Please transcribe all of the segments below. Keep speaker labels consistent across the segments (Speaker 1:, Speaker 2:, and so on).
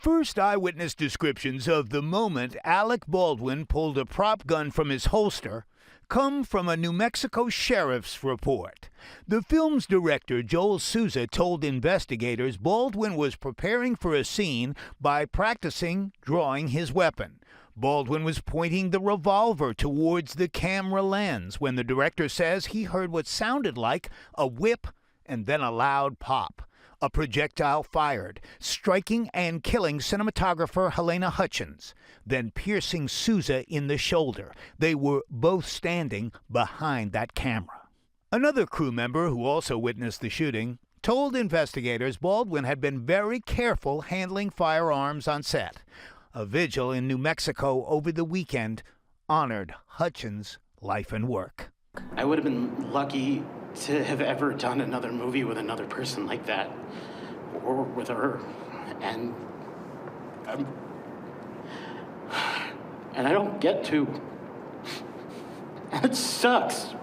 Speaker 1: first eyewitness descriptions of the moment Alec Baldwin pulled a prop gun from his holster come from a New Mexico sheriff's report. The film's director, Joel Souza, told investigators Baldwin was preparing for a scene by practicing drawing his weapon. Baldwin was pointing the revolver towards the camera lens when the director says he heard what sounded like a whip and then a loud pop. A projectile fired, striking and killing cinematographer Helena Hutchins, then piercing Souza in the shoulder. They were both standing behind that camera. Another crew member who also witnessed the shooting told investigators Baldwin had been very careful handling firearms on set. A vigil in New Mexico over the weekend honored Hutchins' life and work.
Speaker 2: I would have been lucky to have ever done another movie with another person like that, or with her, and I don't get to. It sucks.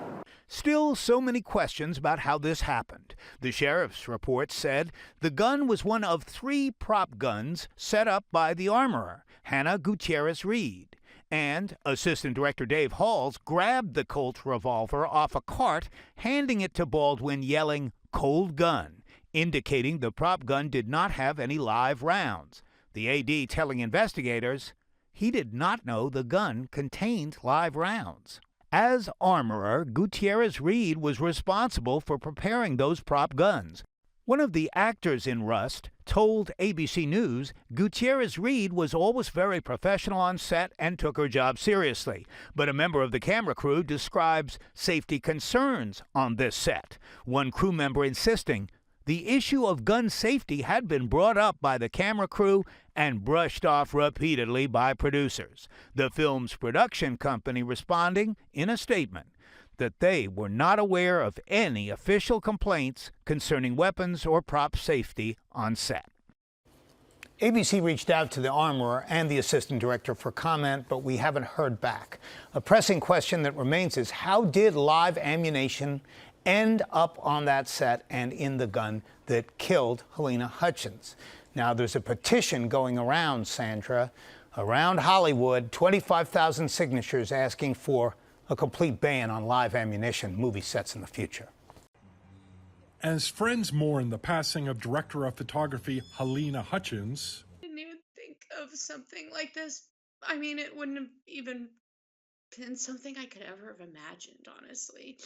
Speaker 1: Still, so many questions about how this happened. The sheriff's report said the gun was one of 3 prop guns set up by the armorer, Hannah Gutierrez Reed. And Assistant Director Dave Halls grabbed the Colt revolver off a cart, handing it to Baldwin, yelling, "Cold gun," indicating the prop gun did not have any live rounds. The AD telling investigators he did not know the gun contained live rounds. As armorer, Gutierrez Reed was responsible for preparing those prop guns. One of the actors in Rust told ABC News Gutierrez Reed was always very professional on set and took her job seriously. But a member of the camera crew describes safety concerns on this set. One crew member insisting the issue of gun safety had been brought up by the camera crew and brushed off repeatedly by producers. The film's production company responding in a statement that they were not aware of any official complaints concerning weapons or prop safety on set. ABC reached out to the armorer and the assistant director for comment, but we haven't heard back. A pressing question that remains is how did live ammunition end up on that set and in the gun that killed Helena Hutchins? Now, there's a petition going around, Sandra, around Hollywood, 25,000 signatures asking for a complete ban on live ammunition movie sets in the future.
Speaker 3: As friends mourn the passing of director of photography Helena Hutchins.
Speaker 4: I didn't even think of something like this. I mean, it wouldn't have even been something I could ever have imagined, honestly.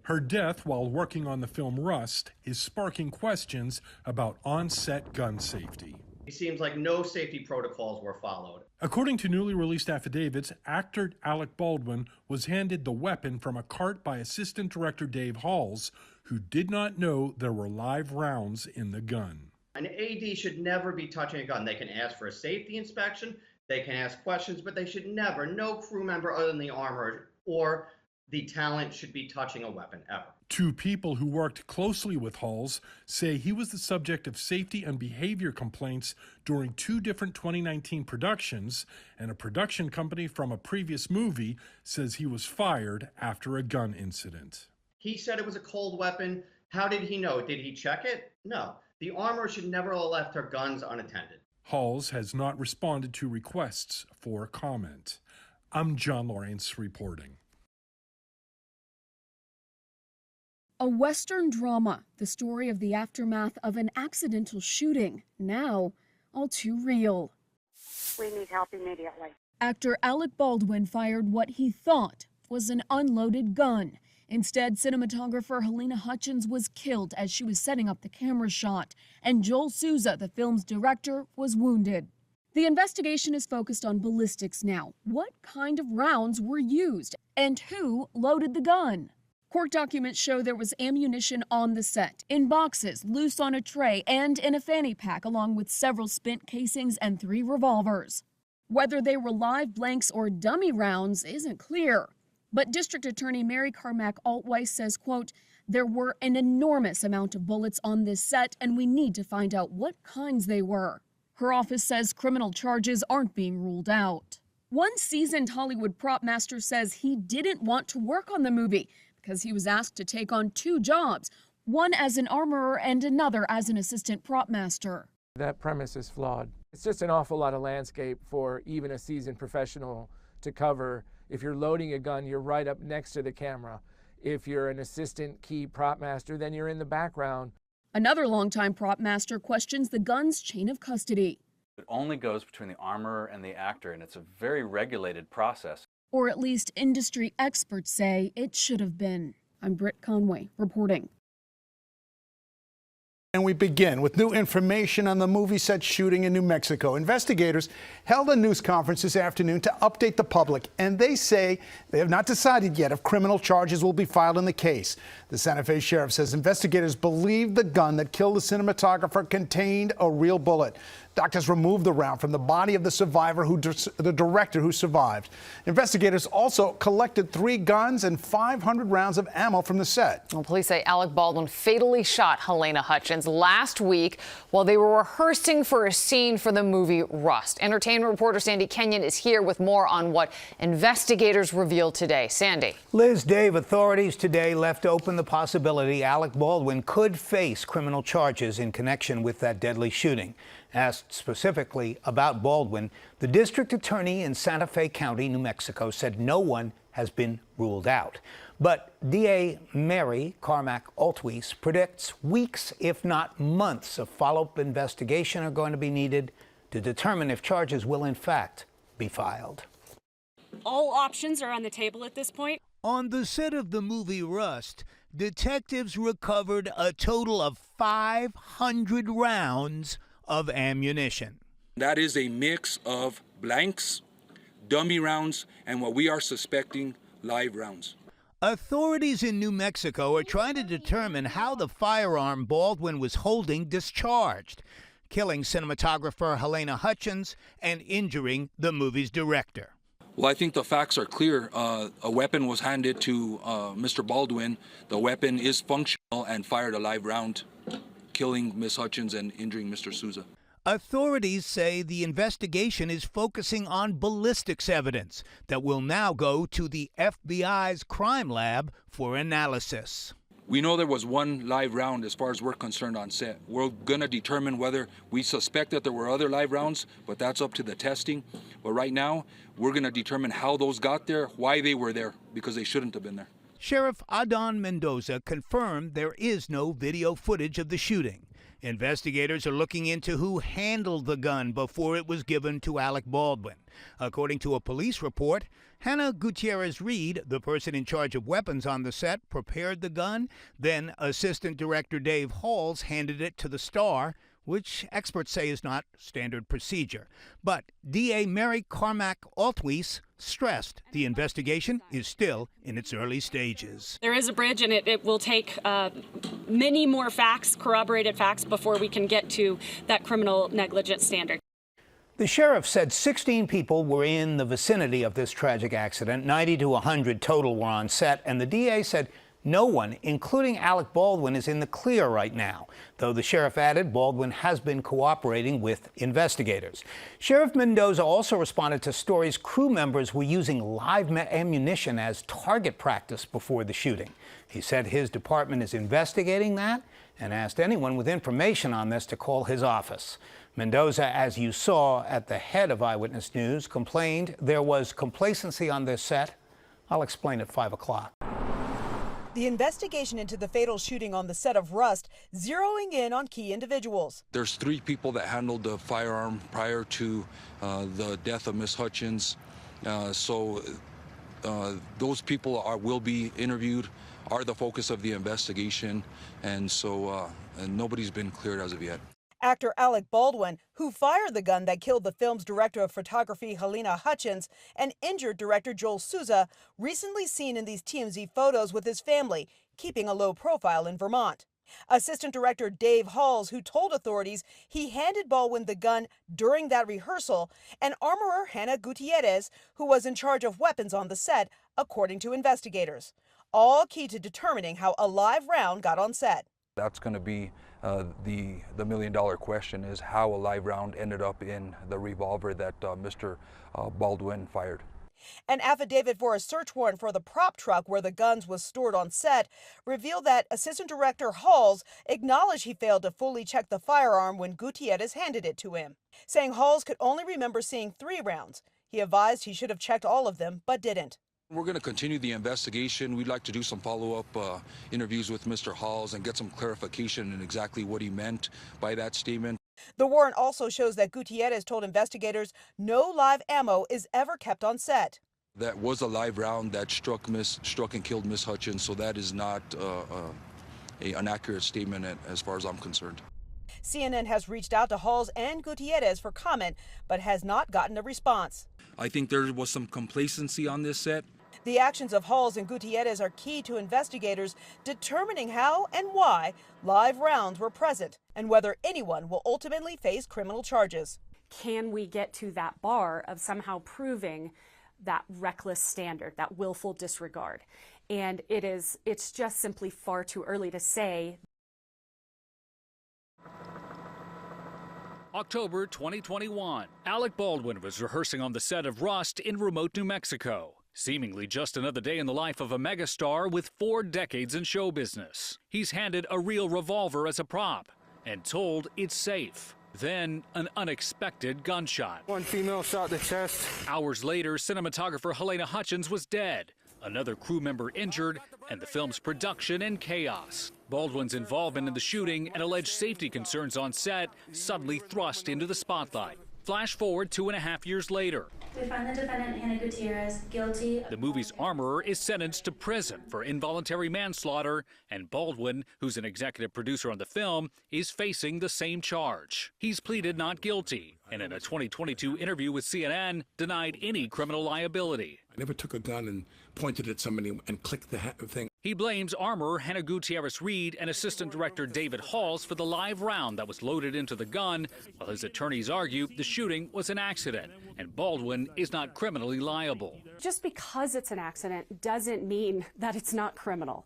Speaker 3: Her death while working on the film Rust is sparking questions about on-set gun safety.
Speaker 5: It seems like no safety protocols were followed.
Speaker 3: According to newly released affidavits, actor Alec Baldwin was handed the weapon from a cart by Assistant Director Dave Halls, who did not know there were live rounds in the gun.
Speaker 5: An AD should never be touching a gun. They can ask for a safety inspection, they can ask questions, but they should never, no crew member other than the armorer or the talent should be touching a weapon ever.
Speaker 3: 2 people who worked closely with Halls say he was the subject of safety and behavior complaints during 2 different 2019 productions, and a production company from a previous movie says he was fired after a gun incident.
Speaker 5: He said it was a cold weapon. How did he know? Did he check it? No. The armorer should never have left her guns unattended.
Speaker 3: Halls has not responded to requests for comment. I'm John Lawrence reporting.
Speaker 6: A Western drama, the story of the aftermath of an accidental shooting, now all too real.
Speaker 7: We need help immediately.
Speaker 6: Actor Alec Baldwin fired what he thought was an unloaded gun. Instead, cinematographer Helena Hutchins was killed as she was setting up the camera shot, and Joel Souza, the film's director, was wounded. The investigation is focused on ballistics now. What kind of rounds were used, and who loaded the gun? Court documents show there was ammunition on the set, in boxes, loose on a tray, and in a fanny pack, along with several spent casings and 3 revolvers. Whether they were live blanks or dummy rounds isn't clear. But District Attorney Mary Carmack Altweiss says, quote, "There were an enormous amount of bullets on this set, and we need to find out what kinds they were." Her office says criminal charges aren't being ruled out. One seasoned Hollywood prop master says he didn't want to work on the movie because he was asked to take on 2 jobs, one as an armorer and another as an assistant prop master.
Speaker 8: That premise is flawed. It's just an awful lot of landscape for even a seasoned professional to cover. If you're loading a gun, you're right up next to the camera. If you're an assistant key prop master, then you're in the background.
Speaker 6: Another longtime prop master questions the gun's chain of custody.
Speaker 9: It only goes between the armorer and the actor, and it's a very regulated process.
Speaker 6: Or at least industry experts say it should have been. I'm Britt Conway reporting.
Speaker 10: And we begin with new information on the movie set shooting in New Mexico. Investigators held a news conference this afternoon to update the public, and they say they have not decided yet if criminal charges will be filed in the case. The Santa Fe sheriff says investigators believe the gun that killed the cinematographer contained a real bullet. Doctors removed the round from the body of the survivor, the director who survived. Investigators also collected 3 guns and 500 rounds of ammo from the set.
Speaker 11: Well, police say Alec Baldwin fatally shot Helena Hutchins last week while they were rehearsing for a scene for the movie Rust. Entertainment reporter Sandy Kenyon is here with more on what investigators revealed today. Sandy.
Speaker 1: Liz, Dave, authorities today left open the possibility Alec Baldwin could face criminal charges in connection with that deadly shooting. Asked specifically about Baldwin, the district attorney in Santa Fe County, New Mexico, said no one has been ruled out. But DA Mary Carmack Altwies predicts weeks, if not months, of follow-up investigation are going to be needed to determine if charges will in fact be filed.
Speaker 12: All options are on the table at this point.
Speaker 1: On the set of the movie Rust, detectives recovered a total of 500 rounds of ammunition.
Speaker 13: That is a mix of blanks, dummy rounds, and what we are suspecting, live rounds.
Speaker 1: Authorities in New Mexico are trying to determine how the firearm Baldwin was holding discharged, killing cinematographer Helena Hutchins and injuring the movie's director.
Speaker 13: Well, I think the facts are clear. A weapon was handed to Mr. Baldwin. The weapon is functional and fired a live round, killing Ms. Hutchins and injuring Mr. Souza.
Speaker 1: Authorities say the investigation is focusing on ballistics evidence that will now go to the FBI's crime lab for analysis.
Speaker 13: We know there was one live round as far as we're concerned on set. We're going to determine whether we suspect that there were other live rounds, but that's up to the testing. But right now, we're going to determine how those got there, why they were there, because they shouldn't have been there.
Speaker 1: Sheriff Adon Mendoza confirmed there is no video footage of the shooting. Investigators are looking into who handled the gun before it was given to Alec Baldwin. According to a police report, Hannah Gutierrez Reed, the person in charge of weapons on the set, prepared the gun. Then Assistant Director Dave Halls handed it to the star, which experts say is not standard procedure. But DA Mary Carmack Altwies stressed the investigation is still in its early stages.
Speaker 12: There is a bridge, and it will take many more facts, corroborated facts, before we can get to that criminal negligence standard.
Speaker 1: The sheriff said 16 people were in the vicinity of this tragic accident. 90 to 100 total were on set, and the DA said no one, including Alec Baldwin, is in the clear right now, though the sheriff added Baldwin has been cooperating with investigators. Sheriff Mendoza also responded to stories crew members were using live ammunition as target practice before the shooting. He said his department is investigating that and asked anyone with information on this to call his office. Mendoza, as you saw at the head of Eyewitness News, complained there was complacency on this set. I'll explain at 5 o'clock.
Speaker 14: The investigation into the fatal shooting on the set of Rust zeroing in on key individuals.
Speaker 13: There's 3 people that handled the firearm prior to the death of Ms. Hutchins. Those people will be interviewed, are the focus of the investigation, and nobody's been cleared as of yet.
Speaker 14: Actor Alec Baldwin, who fired the gun that killed the film's director of photography Helena Hutchins and injured director Joel Souza, recently seen in these TMZ photos with his family, keeping a low profile in Vermont. Assistant Director Dave Halls, who told authorities he handed Baldwin the gun during that rehearsal, and armorer Hannah Gutierrez, who was in charge of weapons on the set, according to investigators. All key to determining how a live round got on set.
Speaker 13: That's going to be the million-dollar question, is how a live round ended up in the revolver that Mr. Baldwin fired.
Speaker 14: An affidavit for a search warrant for the prop truck where the guns was stored on set revealed that Assistant Director Halls acknowledged he failed to fully check the firearm when Gutierrez handed it to him, saying Halls could only remember seeing 3 rounds. He advised he should have checked all of them, but didn't.
Speaker 13: We're going to continue the investigation. We'd like to do some follow-up interviews with Mr. Halls and get some clarification in exactly what he meant by that statement.
Speaker 14: The warrant also shows that Gutierrez told investigators no live ammo is ever kept on set.
Speaker 13: That was a live round that struck and killed Miss Hutchins, so that is not an accurate statement as far as I'm concerned.
Speaker 14: CNN has reached out to Halls and Gutierrez for comment, but has not gotten a response.
Speaker 13: I think there was some complacency on this set.
Speaker 14: The actions of Halls and Gutierrez are key to investigators determining how and why live rounds were present and whether anyone will ultimately face criminal charges.
Speaker 12: Can we get to that bar of somehow proving that reckless standard, that willful disregard? And it's just simply far too early to say.
Speaker 15: October 2021, Alec Baldwin was rehearsing on the set of Rust in remote New Mexico. Seemingly just another day in the life of a megastar with 4 decades in show business. He's handed a real revolver as a prop and told it's safe. Then an unexpected gunshot.
Speaker 16: One female shot the chest.
Speaker 15: Hours later, cinematographer Halyna Hutchins was dead. Another crew member injured, and the film's production in chaos. Baldwin's involvement in the shooting and alleged safety concerns on set suddenly thrust into the spotlight. Flash forward 2.5 years later.
Speaker 17: We find the defendant, Hannah Gutierrez, guilty.
Speaker 15: The movie's armorer is sentenced to prison for involuntary manslaughter, and Baldwin, who's an executive producer on the film, is facing the same charge. He's pleaded not guilty, and in a 2022 interview with CNN, denied any criminal liability.
Speaker 16: I never took a gun and pointed at somebody and clicked the thing.
Speaker 15: He blames armorer Hannah Gutierrez Reed and assistant director David Halls for the live round that was loaded into the gun, while his attorneys argue the shooting was an accident and Baldwin is not criminally liable.
Speaker 12: Just because it's an accident doesn't mean that it's not criminal.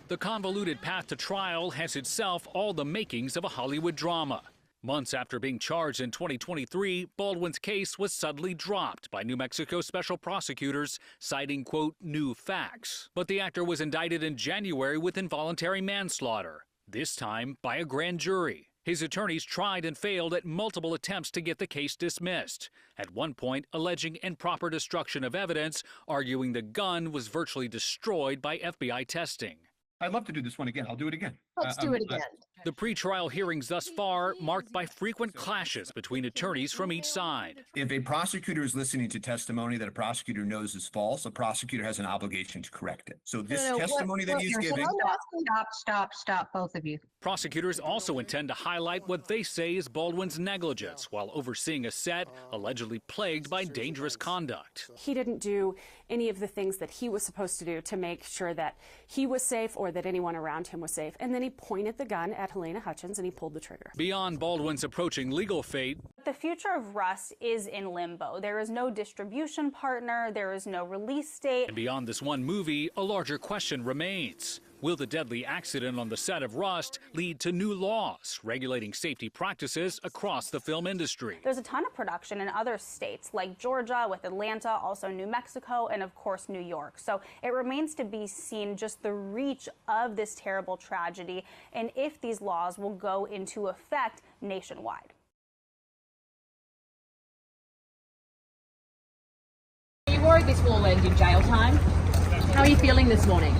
Speaker 15: The convoluted path to trial has itself all the makings of a Hollywood drama. Months after being charged in 2023, Baldwin's case was suddenly dropped by New Mexico special prosecutors, citing, quote, new facts. But the actor was indicted in January with involuntary manslaughter, this time by a grand jury. His attorneys tried and failed at multiple attempts to get the case dismissed, at one point alleging improper destruction of evidence, arguing the gun was virtually destroyed by FBI testing.
Speaker 18: I'd love to do this one again. I'll do it again.
Speaker 19: Let's do it again.
Speaker 15: The pretrial hearings thus far marked by frequent clashes between attorneys from each side.
Speaker 18: If a prosecutor is listening to testimony that a prosecutor knows is false, a prosecutor has an obligation to correct it. So this testimony that he's giving...
Speaker 19: Stop, both of you.
Speaker 15: Prosecutors also intend to highlight what they say is Baldwin's negligence while overseeing a set allegedly plagued by dangerous conduct.
Speaker 12: He didn't do any of the things that he was supposed to do to make sure that he was safe or that anyone around him was safe. And then he pointed the gun at Halyna Hutchins and he pulled the trigger.
Speaker 15: Beyond Baldwin's approaching legal fate,
Speaker 20: the future of Rust is in limbo. There is no distribution partner, there is no release date.
Speaker 15: And beyond this one movie, a larger question remains. Will the deadly accident on the set of Rust lead to new laws regulating safety practices across the film industry?
Speaker 20: There's a ton of production in other states like Georgia, with Atlanta, also New Mexico, and of course New York. So it remains to be seen just the reach of this terrible tragedy and if these laws will go into effect nationwide.
Speaker 21: Are you worried this will all end in jail time? How are you feeling this morning?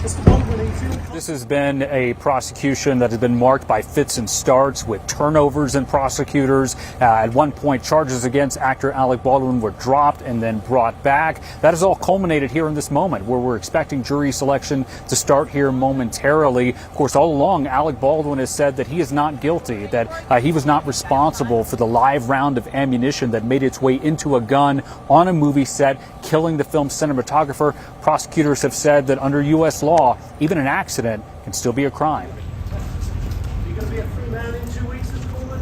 Speaker 15: This has been a prosecution that has been marked by fits and starts with turnovers in prosecutors. At one point, charges against actor Alec Baldwin were dropped and then brought back. That has all culminated here in this moment where we're expecting jury selection to start here momentarily. Of course, all along, Alec Baldwin has said that he is not guilty, that he was not responsible for the live round of ammunition that made its way into a gun on a movie set, killing the film's cinematographer. Prosecutors have said that under U.S. law, even an accident can still be a crime.
Speaker 22: Are you going to be a free man in 2 weeks, Mr. Baldwin?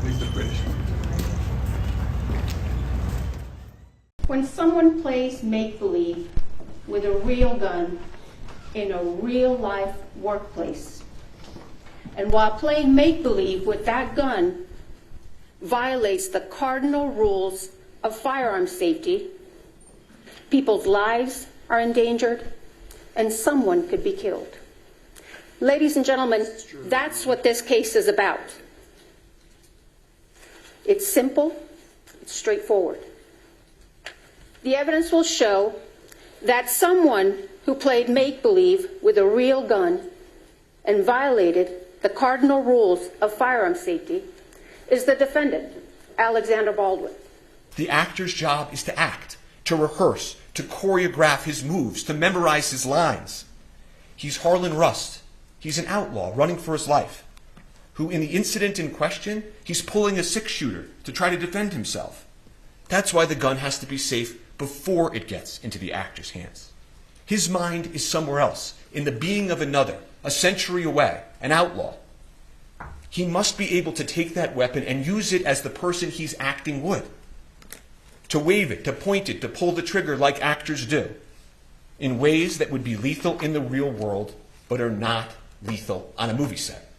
Speaker 18: Leave the British.
Speaker 23: When someone plays make-believe with a real gun in a real-life workplace, and while playing make-believe with that gun violates the cardinal rules of firearm safety, people's lives are endangered, and someone could be killed. Ladies and gentlemen, that's what this case is about. It's simple, it's straightforward. The evidence will show that someone who played make-believe with a real gun and violated the cardinal rules of firearm safety is the defendant, Alexander Baldwin.
Speaker 2: The actor's job is to act, to rehearse, to choreograph his moves, to memorize his lines. He's Harlan Rust. He's an outlaw running for his life, who in the incident in question, he's pulling a six-shooter to try to defend himself. That's why the gun has to be safe before it gets into the actor's hands. His mind is somewhere else, in the being of another, a century away, an outlaw. He must be able to take that weapon and use it as the person he's acting would. To wave it, to point it, to pull the trigger like actors do, in ways that would be lethal in the real world, but are not lethal on a movie set.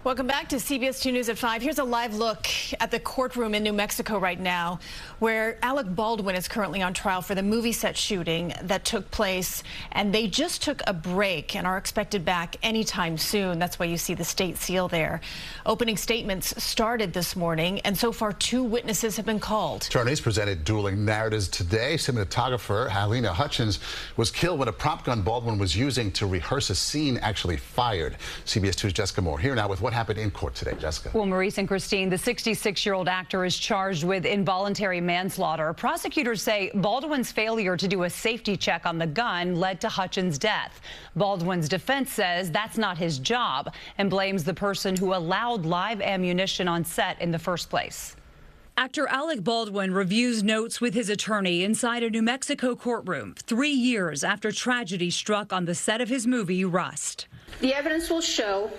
Speaker 4: Welcome back to CBS 2 News at 5. Here's a live look at the courtroom in New Mexico right now, where Alec Baldwin is currently on trial for the movie set shooting that took place. And they just took a break and are expected back anytime soon. That's why you see the state seal there. Opening statements started this morning, and so far 2 witnesses have been called.
Speaker 5: Attorneys presented dueling narratives today. Cinematographer Halyna Hutchins was killed when a prop gun Baldwin was using to rehearse a scene actually fired. CBS 2's Jessica Moore here now with what happened in court today. Jessica.
Speaker 24: Well, Maurice and Christine, the 66-year-old actor is charged with involuntary manslaughter. Prosecutors say Baldwin's failure to do a safety check on the gun led to Hutchins' death. Baldwin's defense says that's not his job and blames the person who allowed live ammunition on set in the first place. Actor Alec Baldwin reviews notes with his attorney inside a New Mexico courtroom 3 years after tragedy struck on the set of his movie Rust.
Speaker 23: The evidence will show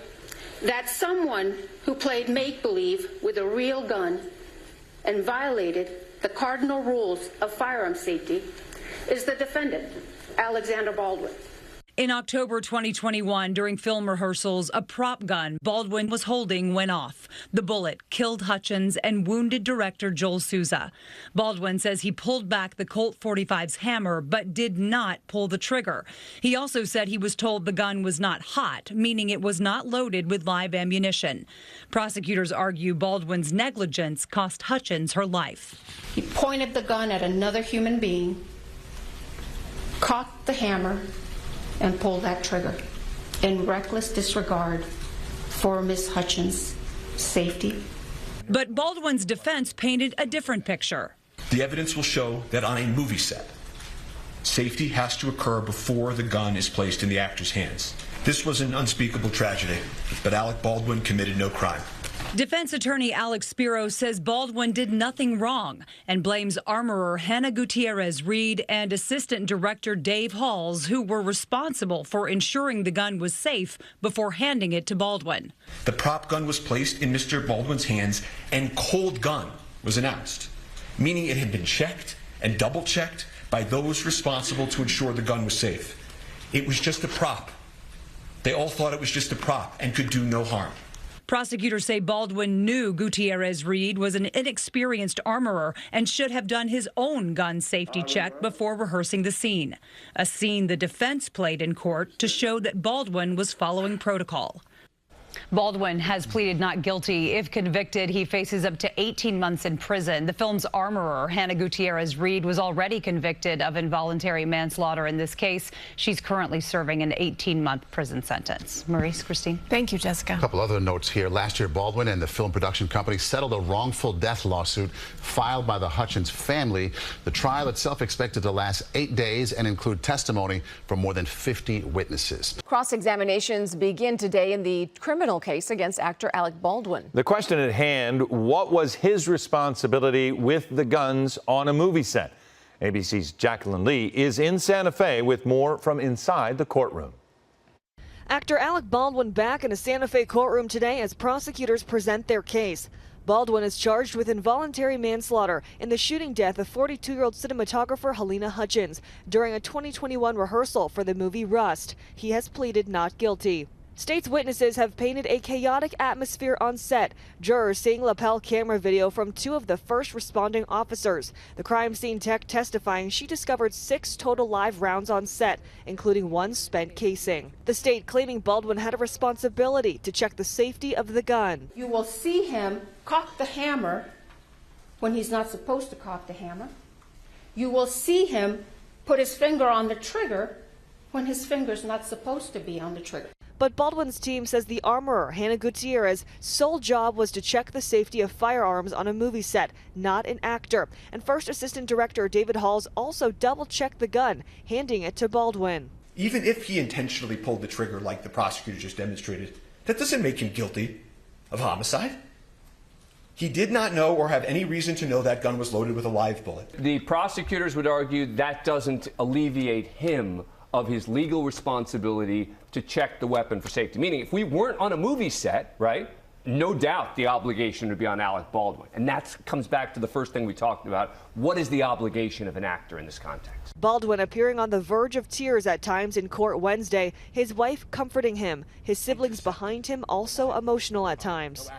Speaker 23: that someone who played make-believe with a real gun and violated the cardinal rules of firearm safety is the defendant, Alexander Baldwin.
Speaker 24: In October 2021, during film rehearsals, a prop gun Baldwin was holding went off. The bullet killed Hutchins and wounded director Joel Souza. Baldwin says he pulled back the Colt 45's hammer but did not pull the trigger. He also said he was told the gun was not hot, meaning it was not loaded with live ammunition. Prosecutors argue Baldwin's negligence cost Hutchins her life.
Speaker 23: He pointed the gun at another human being, cocked the hammer, and pulled that trigger in reckless disregard for Miss Hutchins' safety.
Speaker 24: But Baldwin's defense painted a different picture.
Speaker 2: The evidence will show that on a movie set, safety has to occur before the gun is placed in the actor's hands. This was an unspeakable tragedy, but Alec Baldwin committed no crime.
Speaker 24: Defense attorney Alex Spiro says Baldwin did nothing wrong and blames armorer Hannah Gutierrez-Reed and assistant director Dave Halls, who were responsible for ensuring the gun was safe before handing it to Baldwin.
Speaker 2: The prop gun was placed in Mr. Baldwin's hands and cold gun was announced, meaning it had been checked and double-checked by those responsible to ensure the gun was safe. It was just a prop. They all thought it was just a prop and could do no harm.
Speaker 24: Prosecutors say Baldwin knew Gutierrez-Reed was an inexperienced armorer and should have done his own gun safety check before rehearsing the scene, a scene the defense played in court to show that Baldwin was following protocol. Baldwin has pleaded not guilty. If convicted, he faces up to 18 months in prison. The film's armorer, Hannah Gutierrez-Reed, was already convicted of involuntary manslaughter in this case. She's currently serving an 18-month prison sentence. Maurice, Christine.
Speaker 4: Thank you, Jessica.
Speaker 5: A couple other notes here. Last year, Baldwin and the film production company settled a wrongful death lawsuit filed by the Hutchins family. The trial itself expected to last 8 days and include testimony from more than 50 witnesses.
Speaker 25: Cross-examinations begin today in the criminal case against actor Alec Baldwin.
Speaker 26: The question at hand, what was his responsibility with the guns on a movie set? ABC's Jacqueline Lee is in Santa Fe with more from inside the courtroom.
Speaker 27: Actor Alec Baldwin back in a Santa Fe courtroom today as prosecutors present their case. Baldwin is charged with involuntary manslaughter in the shooting death of 42-year-old cinematographer Halyna Hutchins during a 2021 rehearsal for the movie Rust. He has pleaded not guilty. State's witnesses have painted a chaotic atmosphere on set. Jurors seeing lapel camera video from 2 of the first responding officers. The crime scene tech testifying she discovered 6 total live rounds on set, including 1 spent casing. The state claiming Baldwin had a responsibility to check the safety of the gun.
Speaker 23: You will see him cock the hammer when he's not supposed to cock the hammer. You will see him put his finger on the trigger when his finger's not supposed to be on the trigger.
Speaker 27: But Baldwin's team says the armorer, Hannah Gutierrez, sole job was to check the safety of firearms on a movie set, not an actor. And First Assistant Director David Halls also double-checked the gun, handing it to Baldwin.
Speaker 2: Even if he intentionally pulled the trigger like the prosecutor just demonstrated, that doesn't make him guilty of homicide. He did not know or have any reason to know that gun was loaded with a live bullet.
Speaker 3: The prosecutors would argue that doesn't alleviate him of his legal responsibility to check the weapon for safety. Meaning, if we weren't on a movie set, right, no doubt the obligation would be on Alec Baldwin. And that comes back to the first thing we talked about. What is the obligation of an actor in this context?
Speaker 27: Baldwin appearing on the verge of tears at times in court Wednesday, his wife comforting him, his siblings behind him also emotional at times.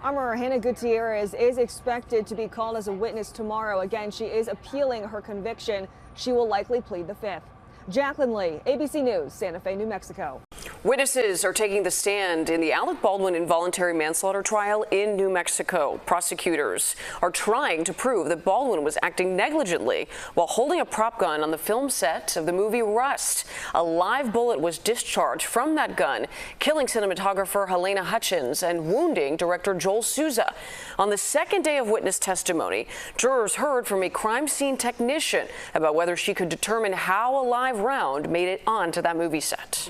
Speaker 27: Armorer Hannah Gutierrez is expected to be called as a witness tomorrow. Again, she is appealing her conviction. She will likely plead the 5th. Jacqueline Lee, ABC News, Santa Fe, New Mexico.
Speaker 6: Witnesses are taking the stand in the Alec Baldwin involuntary manslaughter trial in New Mexico. Prosecutors are trying to prove that Baldwin was acting negligently while holding a prop gun on the film set of the movie Rust. A live bullet was discharged from that gun, killing cinematographer Halyna Hutchins and wounding director Joel Souza. On the second day of witness testimony, jurors heard from a crime scene technician about whether she could determine how a live round made it onto that movie set.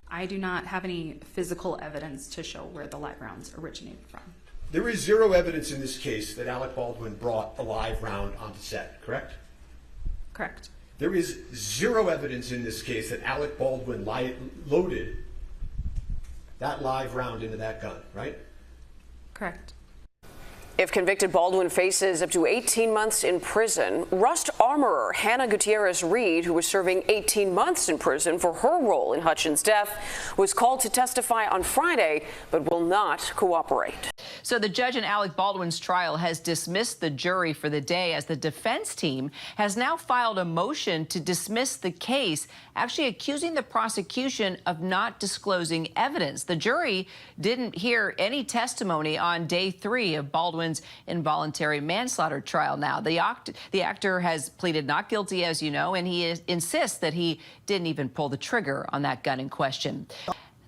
Speaker 7: I do not have any physical evidence to show where the live rounds originated from.
Speaker 2: There is zero evidence in this case that Alec Baldwin brought a live round onto set, correct?
Speaker 7: Correct.
Speaker 2: There is zero evidence in this case that Alec Baldwin loaded that live round into that gun, right?
Speaker 7: Correct.
Speaker 6: If convicted, Baldwin faces up to 18 months in prison. Rust armorer Hannah Gutierrez Reed, who was serving 18 months in prison for her role in Hutchins' death, was called to testify on Friday, but will not cooperate.
Speaker 24: So the judge in Alec Baldwin's trial has dismissed the jury for the day, as the defense team has now filed a motion to dismiss the case, actually accusing the prosecution of not disclosing evidence. The jury didn't hear any testimony on day 3 of Baldwin's involuntary manslaughter trial. Now, the actor has pleaded not guilty, as you know, and he insists that he didn't even pull the trigger on that gun in question.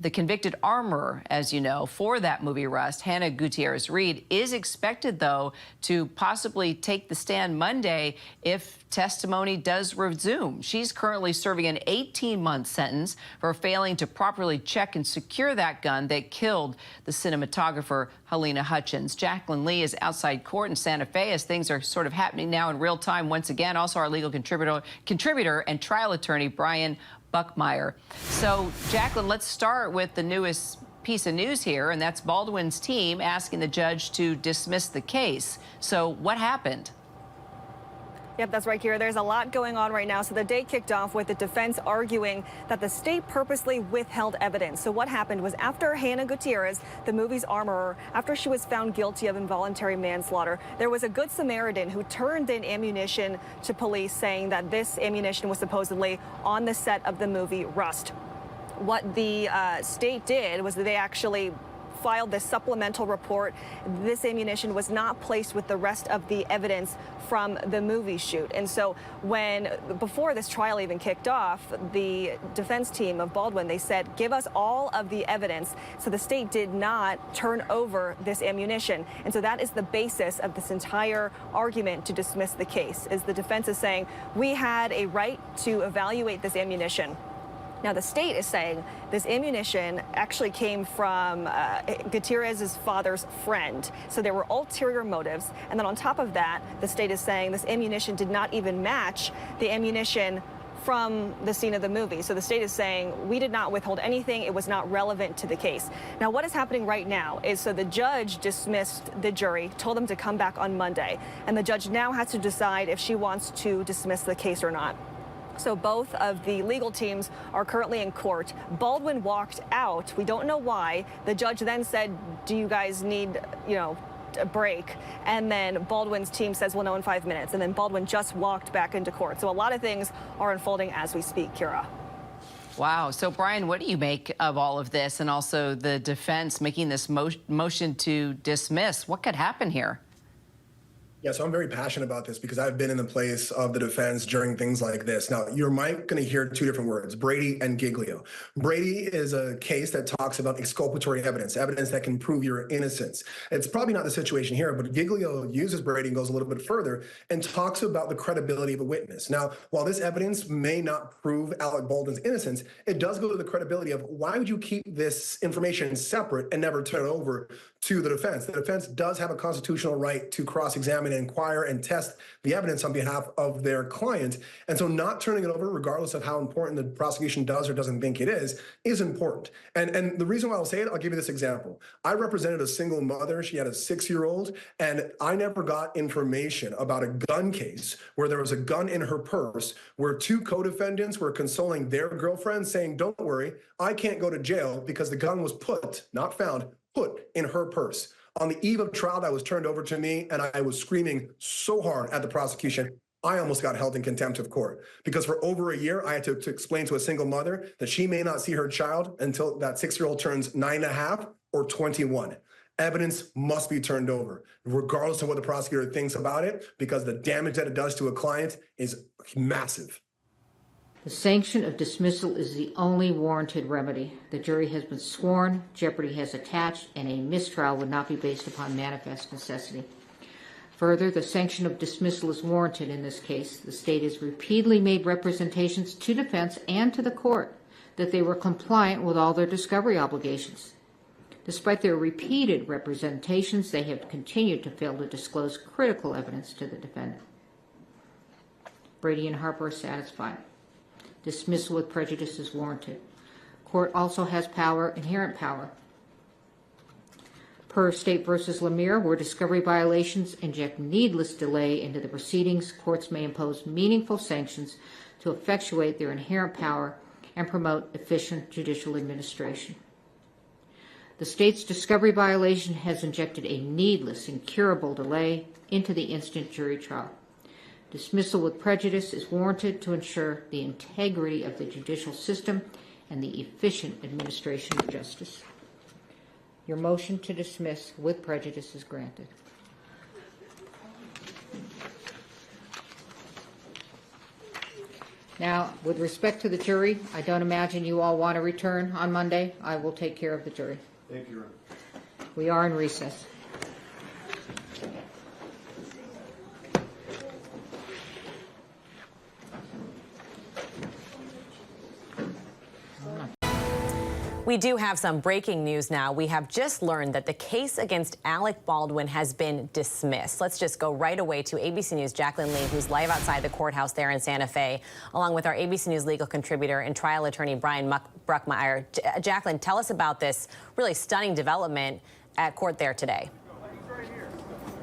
Speaker 24: The convicted armorer, as you know, for that movie Rust, Hannah Gutierrez Reed, is expected, though, to possibly take the stand Monday if testimony does resume. She's currently serving an 18-month sentence for failing to properly check and secure that gun that killed the cinematographer Halyna Hutchins. Jacqueline Lee is outside court in Santa Fe as things are sort of happening now in real time once again. Also, our legal contributor and trial attorney, Brian Buckmeyer. So, Jacqueline, let's start with the newest piece of news here, and that's Baldwin's team asking the judge to dismiss the case. So, what happened?
Speaker 27: Yep, that's right, Kira. There's a lot going on right now. So the day kicked off with the defense arguing that the state purposely withheld evidence. So what happened was, after Hannah Gutierrez, the movie's armorer, after she was found guilty of involuntary manslaughter, there was a Good Samaritan who turned in ammunition to police, saying that this ammunition was supposedly on the set of the movie Rust. What the state did was that they actually filed this supplemental report. This ammunition was not placed with the rest of the evidence from the movie shoot. And so before this trial even kicked off, the defense team of Baldwin, they said, give us all of the evidence. So the state did not turn over this ammunition. And so that is the basis of this entire argument to dismiss the case, is the defense is saying we had a right to evaluate this ammunition. Now, the state is saying this ammunition actually came from Gutierrez's father's friend. So there were ulterior motives. And then on top of that, the state is saying this ammunition did not even match the ammunition from the scene of the movie. So the state is saying we did not withhold anything. It was not relevant to the case. Now, what is happening right now is, so the judge dismissed the jury, told them to come back on Monday. And the judge now has to decide if she wants to dismiss the case or not.
Speaker 1: So both of the legal teams are currently in court. Baldwin walked out. We don't know why. The judge then said, do you guys need, a break? And then Baldwin's team says, well, no, in 5 minutes. And then Baldwin just walked back into court. So a lot of things are unfolding as we speak, Kira.
Speaker 8: Wow. So, Brian, what do you make of all of this, and also the defense making this motion to dismiss? What could happen here?
Speaker 9: Yeah, so I'm very passionate about this because I've been in the place of the defense during things like this. Now, you're going to hear two different words, Brady and Giglio. Brady is a case that talks about exculpatory evidence that can prove your innocence. It's probably not the situation here, but Giglio uses Brady and goes a little bit further and talks about the credibility of a witness. Now, while this evidence may not prove Alec Baldwin's innocence, it does go to the credibility of why would you keep this information separate and never turn it over to the defense? The defense does have a constitutional right to cross-examine, inquire, and test the evidence on behalf of their client. And so not turning it over, regardless of how important the prosecution does or doesn't think it is important. And the reason why I'll say it, I'll give you this example. I represented a single mother. She had a 6-year-old, and I never got information about a gun case where there was a gun in her purse, where 2 co-defendants were consoling their girlfriends saying, don't worry, I can't go to jail because the gun was put, not found, put in her purse. On the eve of trial, that was turned over to me, and I was screaming so hard at the prosecution, I almost got held in contempt of court. Because for over a year, I had to explain to a single mother that she may not see her child until that 6-year-old turns 9.5 or 21. Evidence must be turned over, regardless of what the prosecutor thinks about it, because the damage that it does to a client is massive.
Speaker 10: The sanction of dismissal is the only warranted remedy. The jury has been sworn, jeopardy has attached, and a mistrial would not be based upon manifest necessity. Further, the sanction of dismissal is warranted in this case. The state has repeatedly made representations to defense and to the court that they were compliant with all their discovery obligations. Despite their repeated representations, they have continued to fail to disclose critical evidence to the defendant. Brady and Harper are satisfied. Dismissal with prejudice is warranted. Court also has power, inherent power. Per State v. Lemire, where discovery violations inject needless delay into the proceedings, courts may impose meaningful sanctions to effectuate their inherent power and promote efficient judicial administration. The state's discovery violation has injected a needless, incurable delay into the instant jury trial. Dismissal with prejudice is warranted to ensure the integrity of the judicial system and the efficient administration of justice. Your motion to dismiss with prejudice is granted. Now, with respect to the jury, I don't imagine you all want to return on Monday. I will take care of the jury.
Speaker 9: Thank you, Ron.
Speaker 10: We are in recess.
Speaker 11: We do have some breaking news now. We have just learned that the case against Alec Baldwin has been dismissed. Let's just go right away to ABC News' Jacqueline Lee, who's live outside the courthouse there in Santa Fe, along with our ABC News legal contributor and trial attorney Brian Bruckmeyer. Jacqueline, tell us about this really stunning development at court there today.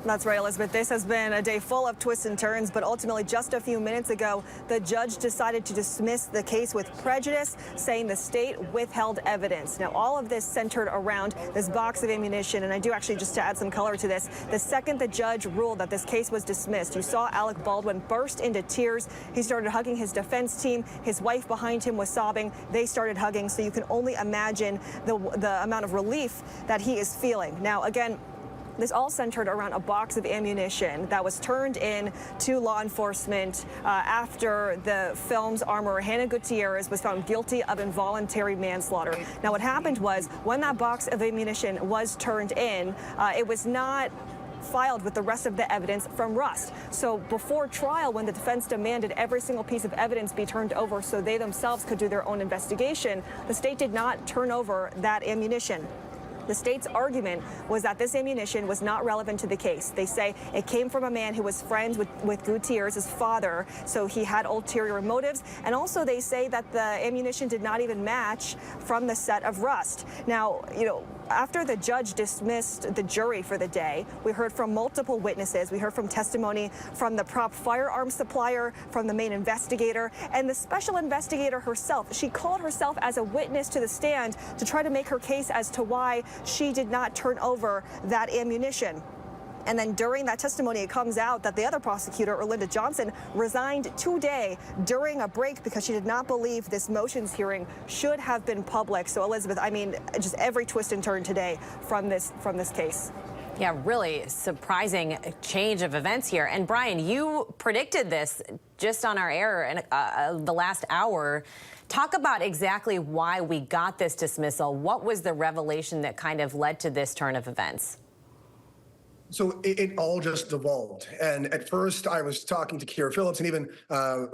Speaker 1: That's right, Elizabeth. This has been a day full of twists and turns, but ultimately just a few minutes ago, the judge decided to dismiss the case with prejudice, saying the state withheld evidence. Now, all of this centered around this box of ammunition, and I do actually, just to add some color to this, the second the judge ruled that this case was dismissed, you saw Alec Baldwin burst into tears. He started hugging his defense team. His wife behind him was sobbing. They started hugging, so you can only imagine the amount of relief that he is feeling. Now, again, this all centered around a box of ammunition that was turned in to law enforcement after the film's armorer, Hannah Gutierrez, was found guilty of involuntary manslaughter. Now, what happened was when that box of ammunition was turned in, it was not filed with the rest of the evidence from Rust. So before trial, when the defense demanded every single piece of evidence be turned over so they themselves could do their own investigation, the state did not turn over that ammunition. The state's argument was that this ammunition was not relevant to the case. They say it came from a man who was friends with Gutierrez's father, so he had ulterior motives. And also they say that the ammunition did not even match from the set of Rust. Now, after the judge dismissed the jury for the day, we heard from multiple witnesses. We heard from testimony from the prop firearm supplier, from the main investigator, and the special investigator herself. She called herself as a witness to the stand to try to make her case as to why she did not turn over that ammunition. And then during that testimony, it comes out that the other prosecutor, Erlinda Johnson, resigned today during a break because she did not believe this motions hearing should have been public. So, Elizabeth, I mean, just every twist and turn today from this case.
Speaker 11: Yeah, really surprising change of events here. And Brian, you predicted this just on our air in the last hour. Talk about exactly why we got this dismissal. What was the revelation that kind of led to this turn of events?
Speaker 9: So it all just devolved. And at first I was talking to Keira Phillips and even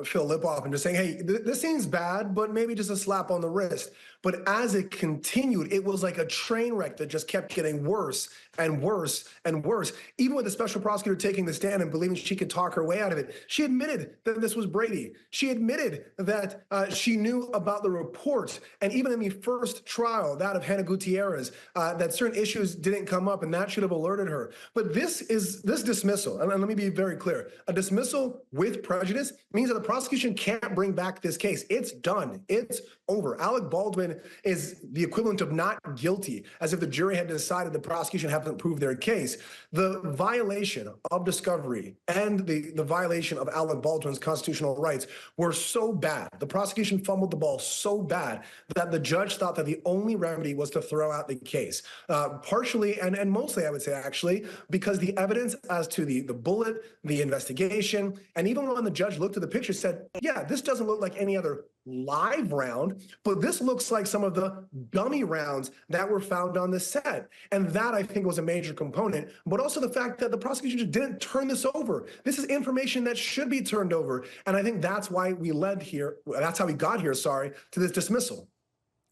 Speaker 9: Phil Lipoff and just saying, hey, this seems bad, but maybe just a slap on the wrist. But as it continued, it was like a train wreck that just kept getting worse and worse and worse. Even with the special prosecutor taking the stand and believing she could talk her way out of it, she admitted that this was Brady. She admitted that she knew about the report. And even in the first trial, that of Hannah Gutierrez, that certain issues didn't come up and that should have alerted her. But this dismissal, and let me be very clear, a dismissal with prejudice means that the prosecution can't bring back this case. It's done. It's over. Alec Baldwin is the equivalent of not guilty, as if the jury had decided the prosecution hasn't proved their case. The violation of discovery and the violation of Alec Baldwin's constitutional rights were so bad. The prosecution fumbled the ball so bad that the judge thought that the only remedy was to throw out the case. Partially and mostly, I would say, actually, because the evidence as to the bullet, the investigation, and even when the judge looked at the picture, said, yeah, this doesn't look like any other live round, but this looks like some of the dummy rounds that were found on the set. And that, I think, was a major component, but also the fact that the prosecution just didn't turn this over. This is information that should be turned over. And I think that's why we led here, that's how we got here, sorry, to this dismissal.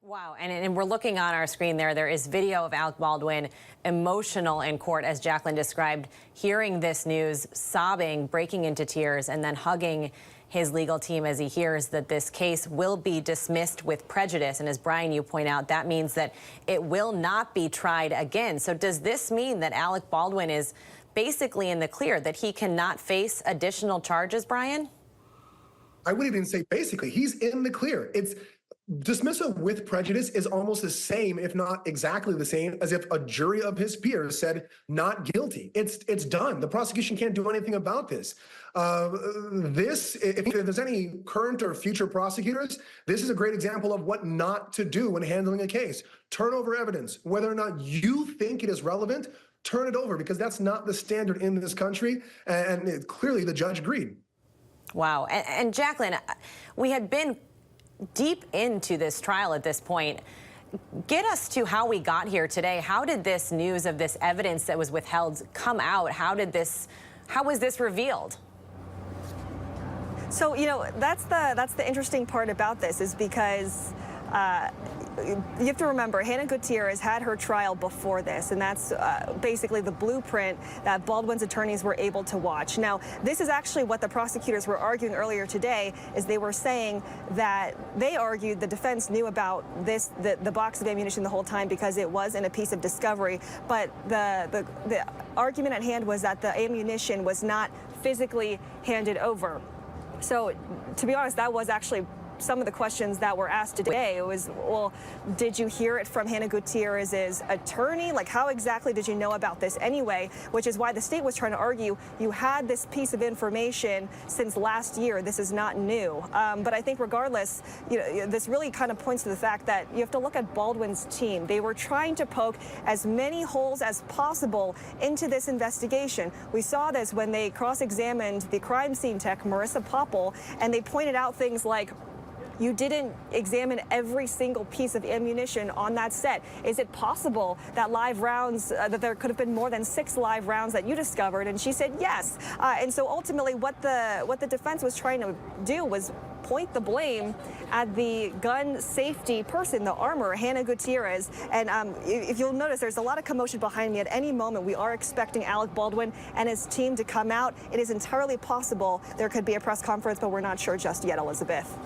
Speaker 11: Wow, and we're looking on our screen there. There is video of Alec Baldwin emotional in court, as Jacqueline described, hearing this news, sobbing, breaking into tears, and then hugging his legal team as he hears that this case will be dismissed with prejudice. And as Brian, you point out, that means that it will not be tried again. So does this mean that Alec Baldwin is basically in the clear, that he cannot face additional charges, Brian?
Speaker 9: I wouldn't even say basically. He's in the clear. It's dismissal with prejudice is almost the same, if not exactly the same, as if a jury of his peers said not guilty. It's done. The prosecution can't do anything about this. If there's any current or future prosecutors, this is a great example of what not to do when handling a case. Turn over evidence. Whether or not you think it is relevant, turn it over, because that's not the standard in this country. And clearly the judge agreed.
Speaker 11: Wow. And Jacqueline, we had been deep into this trial at this point. Get us to how we got here today. How did this news of this evidence that was withheld come out? How was this revealed?
Speaker 1: So, you know, that's the interesting part about this, is because you have to remember, Hannah Gutierrez had her trial before this, and that's basically the blueprint that Baldwin's attorneys were able to watch. Now, this is actually what the prosecutors were arguing earlier today, is they were saying that they argued the defense knew about the box of ammunition the whole time because it was in a piece of discovery, but the argument at hand was that the ammunition was not physically handed over. So, to be honest, that was actually some of the questions that were asked today. It was, well, did you hear it from Hannah Gutierrez's attorney? Like, how exactly did you know about this anyway? Which is why the state was trying to argue you had this piece of information since last year. This is not new. But I think regardless, you know, this really kind of points to the fact that you have to look at Baldwin's team. They were trying to poke as many holes as possible into this investigation. We saw this when they cross-examined the crime scene tech, Marissa Popple, and they pointed out things like, you didn't examine every single piece of ammunition on that set. Is it possible that live rounds, that there could have been more than 6 live rounds that you discovered? And she said yes. And so ultimately what the defense was trying to do was point the blame at the gun safety person, the armorer, Hannah Gutierrez. And if you'll notice, there's a lot of commotion behind me. At any moment, we are expecting Alec Baldwin and his team to come out. It is entirely possible there could be a press conference, but we're not sure just yet, Elizabeth.